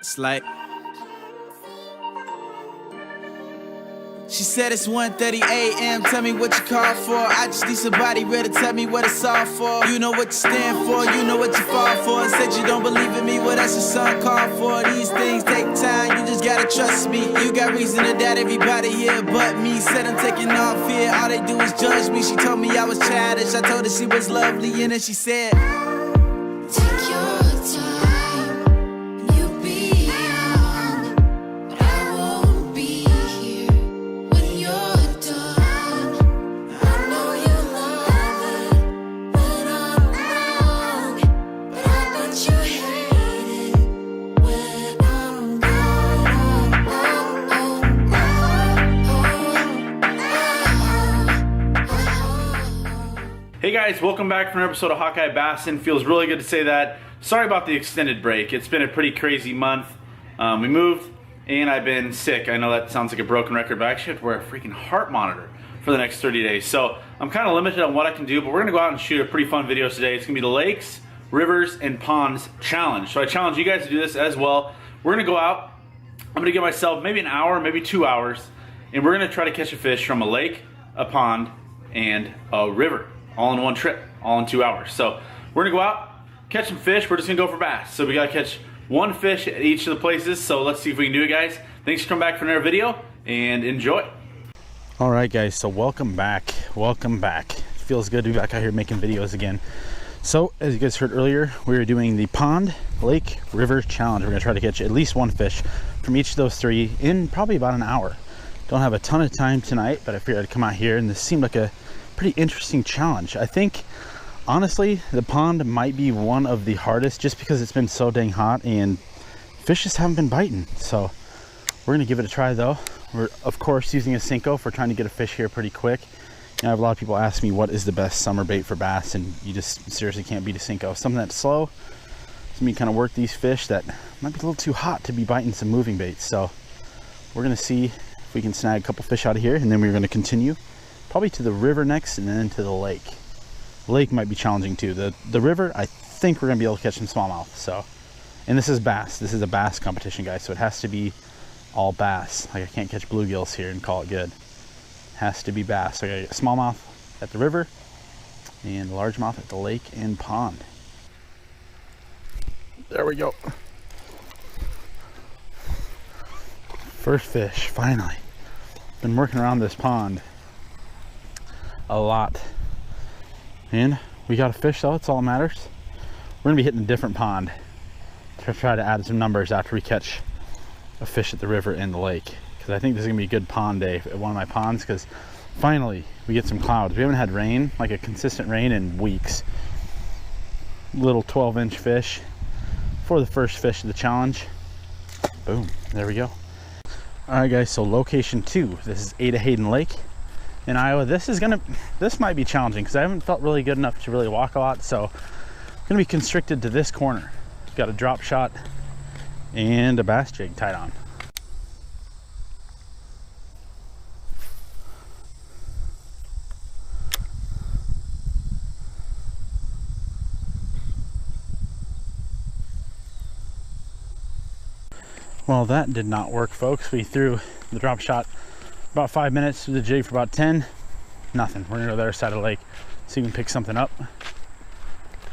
It's like she said it's 1:30 a.m. Tell me what you call for. I just need somebody ready to tell me what it's all for. You know what you stand for, you know what you fall for. Said you don't believe in me, well that's your son called for. These things take time, you just gotta trust me. You got reason to doubt everybody here but me. Said I'm taking off here, all they do is judge me. She told me I was childish, I told her she was lovely, and then she said, take your time, you'll be young, but I won't be here when you're done. I know you love it when I'm wrong, but I bet you hate it when I'm gone. Hey guys, welcome back for an episode of Hawkeye Bassin. Feels really good to say that. Sorry about the extended break. It's been a pretty crazy month. We moved and I've been sick. I know that sounds like a broken record, but I actually have to wear a freaking heart monitor for the next 30 days. So I'm kind of limited on what I can do, but we're gonna go out and shoot a pretty fun video today. It's gonna be the Lakes, Rivers, and Ponds Challenge. So I challenge you guys to do this as well. We're gonna go out. I'm gonna give myself maybe an hour, maybe 2 hours, and we're gonna try to catch a fish from a lake, a pond, and a river, all in one trip, all in 2 hours. So we're gonna go out, catch some fish. We're just gonna go for bass. So we gotta catch one fish at each of the places. So let's see if we can do it, guys. Thanks for coming back for another video and enjoy. All right, guys, so welcome back. Welcome back. It feels good to be back out here making videos again. So as you guys heard earlier, we were doing the pond, lake, river challenge. We're gonna try to catch at least one fish from each of those three in probably about an hour. Don't have a ton of time tonight, but I figured I'd come out here, and this seemed like a pretty interesting challenge. I think honestly the pond might be one of the hardest, just because it's been so dang hot and fish just haven't been biting. So we're gonna give it a try though. We're of course using a Cinco if we're trying to get a fish here pretty quick. And I have a lot of people ask me what is the best summer bait for bass, and you just seriously can't beat a Cinco. Something that's slow, so you kind of work these fish that might be a little too hot to be biting some moving baits. So we're gonna see if we can snag a couple fish out of here, and then we're gonna continue probably to the river next, and then to the lake. The lake might be challenging too. The river, I think we're gonna be able to catch some smallmouth. So, and this is bass. This is a bass competition, guys. So it has to be all bass. Like I can't catch bluegills here and call it good. It has to be bass. So I gotta get smallmouth at the river and largemouth at the lake and pond. There we go. First fish, finally. Been working around this pond a lot, and we got a fish, though. That's all that matters. We're gonna be hitting a different pond to try to add some numbers after we catch a fish at the river and the lake, because I think this is gonna be a good pond day at one of my ponds, because finally we get some clouds. We haven't had rain, like a consistent rain, in weeks. Little 12-inch fish for the first fish of the challenge. Boom, there we go. All right, guys, so location 2, this is Ada Hayden Lake in Iowa. This might be challenging because I haven't felt really good enough to really walk a lot, so I'm gonna be constricted to this corner. Got a drop shot and a bass jig tied on. Well, that did not work, folks. We threw the drop shot about 5 minutes, threw the jig for about 10. Nothing. We're gonna go to the other side of the lake, see if we can pick something up, and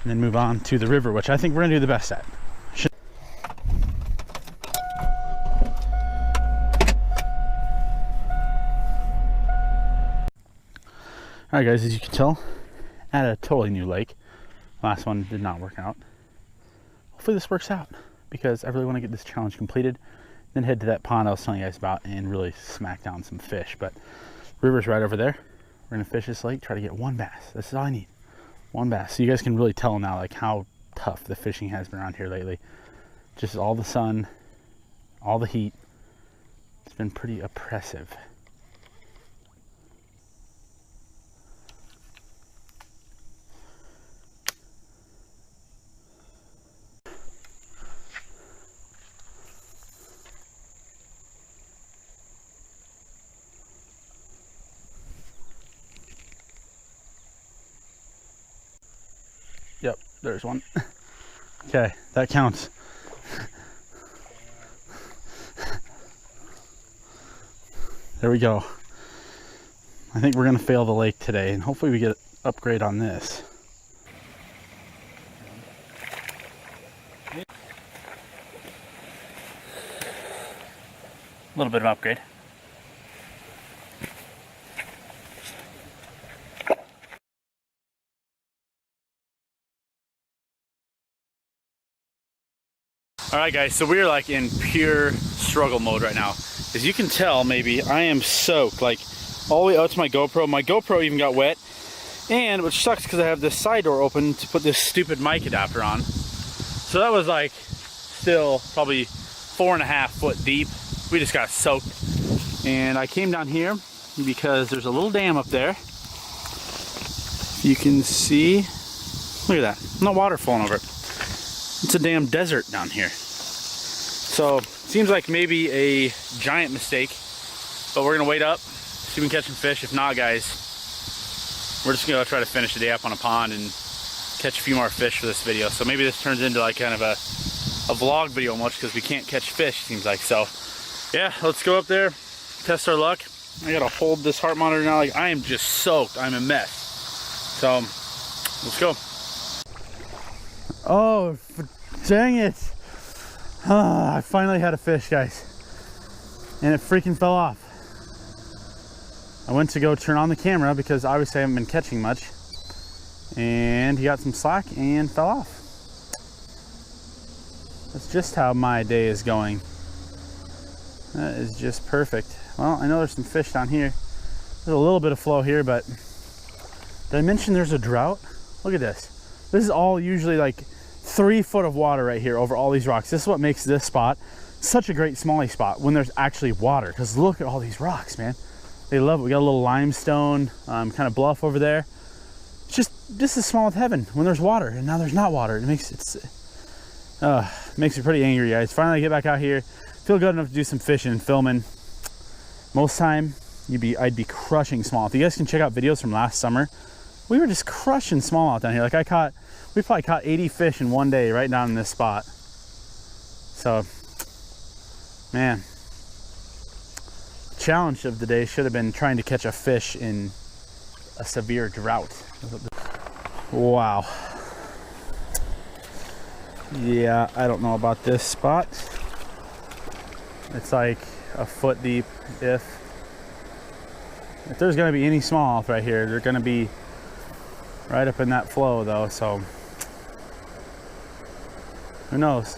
then move on to the river, which I think we're gonna do the best at. All right, guys, as you can tell, at a totally new lake. Last one did not work out. Hopefully this works out, because I really want to get this challenge completed, then head to that pond I was telling you guys about and really smack down some fish. But river's right over there. We're gonna fish this lake, try to get one bass. This is all I need, one bass. So you guys can really tell now like how tough the fishing has been around here lately. Just all the sun, all the heat. It's been pretty oppressive. Yep, there's one. Okay, that counts. There we go. I think we're gonna fail the lake today, and hopefully we get an upgrade on this. A little bit of upgrade. All right, guys, so we're like in pure struggle mode right now. As you can tell, maybe, I am soaked, like all the way out to my GoPro. My GoPro even got wet, and which sucks because I have this side door open to put this stupid mic adapter on. So that was like still probably 4.5 foot deep. We just got soaked. And I came down here because there's a little dam up there. You can see, look at that, no water flowing over it. It's a damn desert down here. So seems like maybe a giant mistake, but we're gonna wait up, see if we can catch some fish. If not, guys, we're just gonna try to finish the day up on a pond and catch a few more fish for this video. So maybe this turns into like kind of a vlog video much because we can't catch fish, seems like. So yeah, let's go up there, test our luck. I gotta hold this heart monitor now. Like, I am just soaked, I'm a mess. So let's go. Oh, dang it. I finally had a fish, guys, and it freaking fell off. I went to go turn on the camera because obviously I haven't been catching much, and he got some slack and fell off. That's just how my day is going. That is just perfect. Well, I know there's some fish down here. There's a little bit of flow here, but did I mention there's a drought? Look at this. This is all usually like 3 foot of water right here over all these rocks. This is what makes this spot such a great smallie spot when there's actually water, because look at all these rocks, man. They love it. We got a little limestone kind of bluff over there. It's just, this is small with heaven when there's water, and now there's not water. It makes me pretty angry, guys. Finally I get back out here, feel good enough to do some fishing and filming. Most time I'd be crushing smallmouth. If you guys can check out videos from last summer, we were just crushing smallmouth down here. Like we probably caught 80 fish in one day right down in this spot. So, man, the challenge of the day should have been trying to catch a fish in a severe drought. Wow. Yeah, I don't know about this spot. It's like a foot deep. If there's gonna be any smallmouth right here, they're gonna be right up in that flow though, so who knows?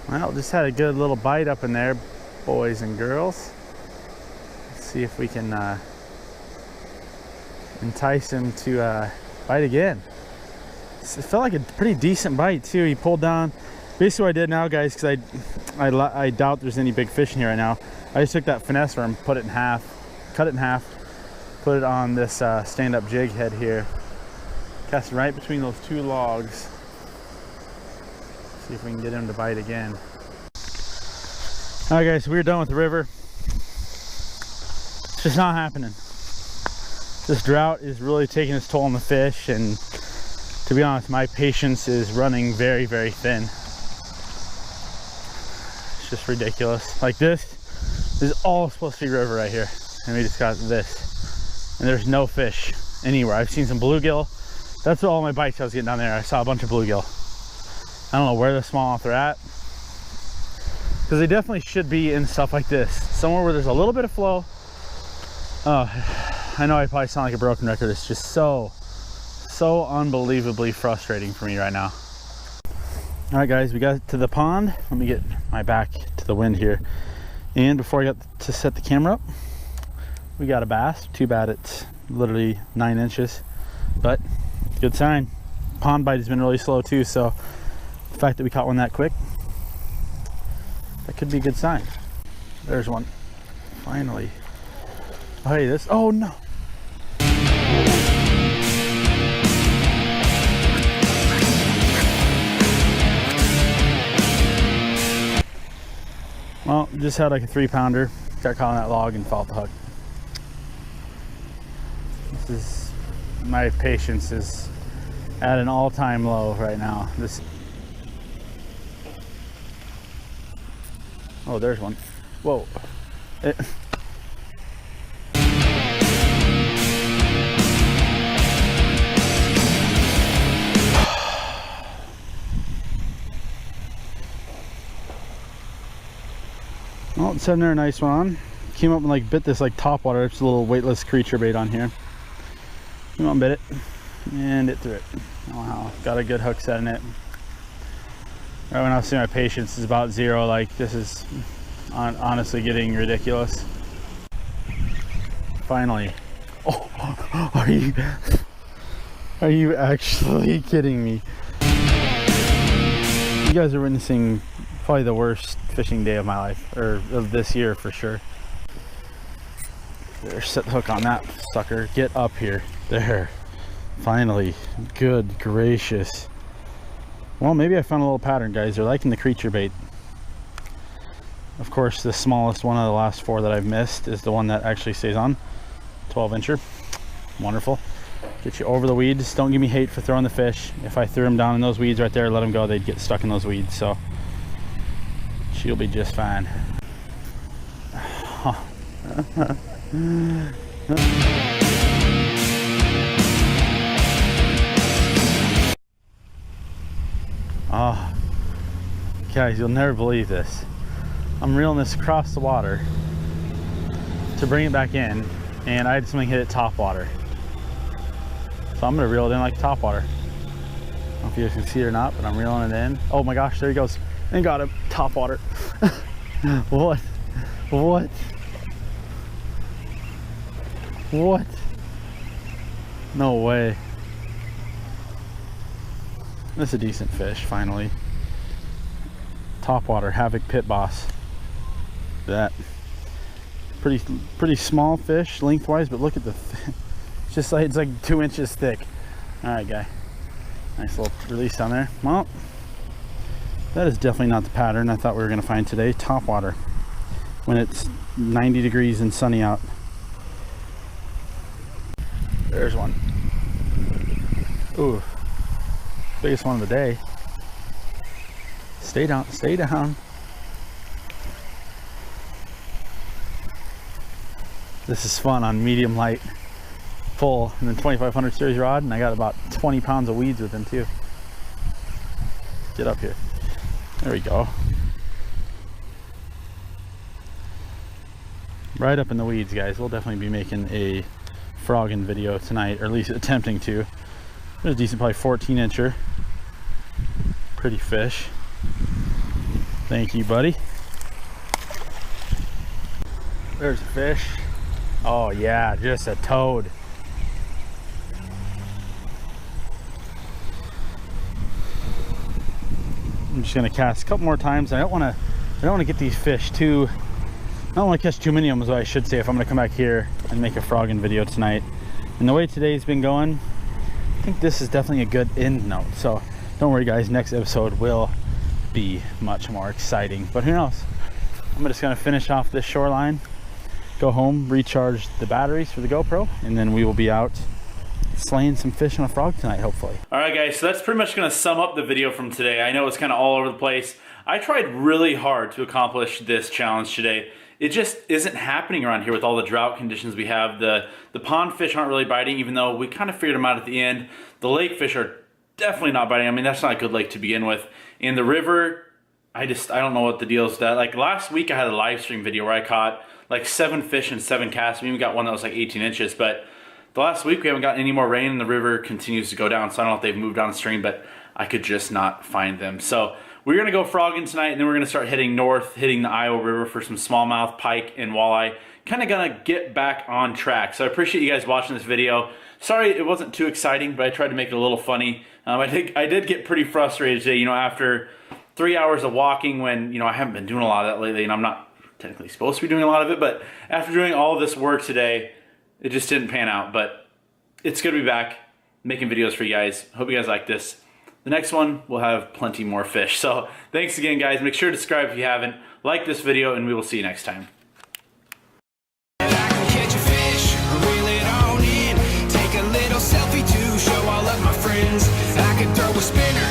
Well, just had a good little bite up in there, boys and girls. Let's see if we can entice him to bite again. It felt like a pretty decent bite too. He pulled down. Basically what I did now, guys, because I doubt there's any big fish in here right now, I just took that finesse worm, cut it in half, put it on this stand-up jig head here, cast it right between those 2 logs. See if we can get him to bite again. All right, guys, so we're done with the river. It's just not happening. This drought is really taking its toll on the fish, and to be honest, my patience is running very, very thin. It's just ridiculous. Like, this is all supposed to be river right here, and we just got this, and there's no fish anywhere. I've seen some bluegill. That's all my bites I was getting down there. I saw a bunch of bluegill. I don't know where the smallmouth are at, because they definitely should be in stuff like this, somewhere where there's a little bit of flow. I know I probably sound like a broken record. It's just so unbelievably frustrating for me right now. All right, guys, we got to the pond. Let me get my back to the wind here. And before I got to set the camera up, we got a bass. Too bad it's literally 9 inches, but good sign. Pond bite has been really slow too, so the fact that we caught one that quick, that could be a good sign. There's one, finally. Oh, hey, this, oh no. Well, just had like a 3-pounder, got caught on that log and fell off the hook. This is, my patience is at an all-time low right now. This. Oh, there's one. Whoa. Oh, it's sitting there, a nice one on. Came up and like bit this like topwater. It's a little weightless creature bait on here. Come on, bit it. And it threw it. Wow, got a good hook set in it. Right when I was seeing my patience is about 0, like this is honestly getting ridiculous. Finally. Oh, are you actually kidding me? You guys are witnessing probably the worst fishing day of my life, or of this year for sure. There, set the hook on that sucker. Get up here. There. Finally. Good gracious. Well, maybe I found a little pattern, guys. They're liking the creature bait. Of course, the smallest one of the last 4 that I've missed is the one that actually stays on. 12-incher. Wonderful. Get you over the weeds. Don't give me hate for throwing the fish. If I threw them down in those weeds right there, let them go, they'd get stuck in those weeds. So she'll be just fine. Oh, guys, you'll never believe this. I'm reeling this across the water to bring it back in, and I had something hit it top water. So I'm gonna reel it in like top water. I don't know if you guys can see it or not, but I'm reeling it in. Oh my gosh, there he goes. And got him, top water. What? What? What? No way. That's a decent fish, finally. Topwater Havoc Pit Boss. That pretty small fish lengthwise, but look at the it's just like it's like 2 inches thick. All right, guy. Nice little release down there. Well, that is definitely not the pattern I thought we were gonna find today. Topwater when it's 90 degrees and sunny out. There's one. Ooh. Biggest one of the day. Stay down, stay down. This is fun on medium light full and then 2500 series rod, and I got about 20 pounds of weeds with him too. Get up here. There we go. Right up in the weeds, guys. We'll definitely be making a frogging video tonight, or at least attempting to. There's a decent, probably 14-incher. Pretty fish. Thank you, buddy. There's a fish. Oh yeah, just a toad. I'm just gonna cast a couple more times. I don't want to get these fish too. I don't want to catch too many of them, is what I should say, if I'm gonna come back here and make a frogging video tonight. And the way today's been going, I think this is definitely a good end note. So don't worry, guys. Next episode will be much more exciting. But who knows? I'm just gonna finish off this shoreline, go home, recharge the batteries for the GoPro, and then we will be out slaying some fish on a frog tonight, hopefully. All right, guys, so that's pretty much going to sum up the video from today. I know it's kind of all over the place. I tried really hard to accomplish this challenge today. It just isn't happening around here with all the drought conditions we have. The pond fish aren't really biting, even though we kind of figured them out at the end. The lake fish are definitely not biting. I mean, that's not a good lake to begin with. In the river, I don't know what the deal is with that. Like last week, I had a live stream video where I caught like 7 fish and 7 casts. We even got one that was like 18 inches, but the last week we haven't gotten any more rain and the river continues to go down. So I don't know if they've moved downstream, but I could just not find them. So we're gonna go frogging tonight, and then we're gonna start heading north, hitting the Iowa River for some smallmouth, pike, and walleye. Kind of gonna get back on track. So I appreciate you guys watching this video. Sorry it wasn't too exciting, but I tried to make it a little funny. I did get pretty frustrated today, you know, after 3 hours of walking, when, you know, I haven't been doing a lot of that lately, and I'm not technically supposed to be doing a lot of it, but after doing all of this work today, it just didn't pan out. But it's good to be back making videos for you guys. Hope you guys like this. The next one will have plenty more fish. So thanks again, guys. Make sure to subscribe if you haven't. Like this video, and we will see you next time. Selfie to show all of my friends. spinner.